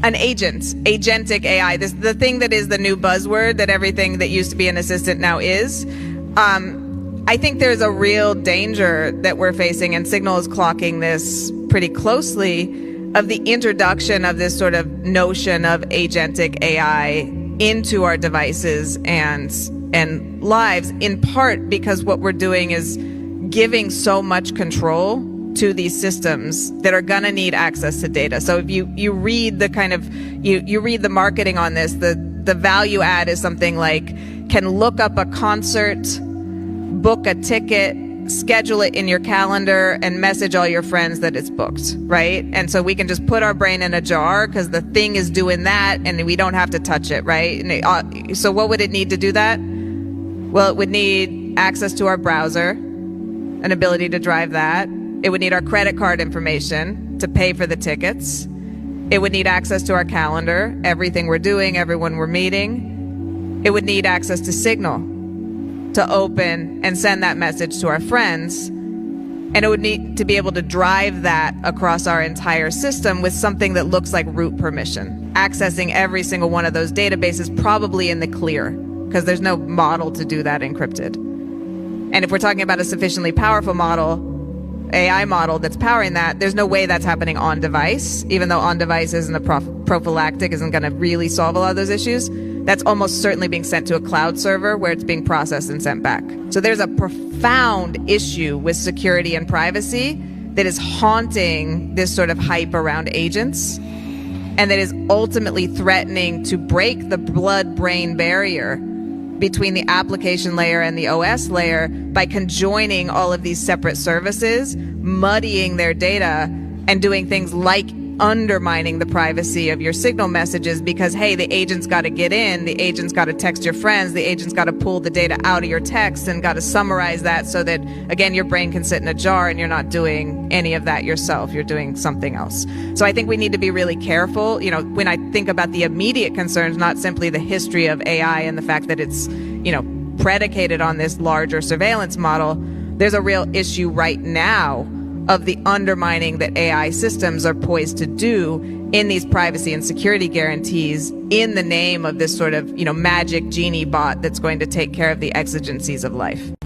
an agent, agentic AI, the thing that is the new buzzword that everything that used to be an assistant now is. I think there's a real danger that we're facing, and Signal is clocking this pretty closely, of the introduction of this sort of notion of agentic AI into our devices and lives, in part because what we're doing is giving so much control to these systems that are going to need access to data. So if you read the kind of, you read the marketing on this, the value add is something like, can look up a concert, book a ticket, schedule it in your calendar, and message all your friends that it's booked, right? And so we can just put our brain in a jar because the thing is doing that and we don't have to touch it, right? And so what would it need to do that? Well, it would need access to our browser, an ability to drive that. It would need our credit card information to pay for the tickets. It would need access to our calendar, everything we're doing, everyone we're meeting. It would need access to Signal to open and send that message to our friends. And it would need to be able to drive that across our entire system with something that looks like root permission, accessing every single one of those databases, probably in the clear, because there's no model to do that encrypted. And if we're talking about a sufficiently powerful model, AI model that's powering that, there's no way that's happening on device, even though on device isn't a prophylactic, isn't going to really solve a lot of those issues. That's almost certainly being sent to a cloud server where it's being processed and sent back. So there's a profound issue with security and privacy that is haunting this sort of hype around agents, and that is ultimately threatening to break the blood-brain barrier between the application layer and the OS layer by conjoining all of these separate services, muddying their data, and doing things like undermining the privacy of your Signal messages because, hey, the agent's got to get in, the agent's got to text your friends, the agent's got to pull the data out of your text and got to summarize that so that, again, your brain can sit in a jar and you're not doing any of that yourself. You're doing something else. So I think we need to be really careful. You know, when I think about the immediate concerns, not simply the history of AI and the fact that it's, you know, predicated on this larger surveillance model, there's a real issue right now of the undermining that AI systems are poised to do in these privacy and security guarantees in the name of this sort of, you know, magic genie bot that's going to take care of the exigencies of life.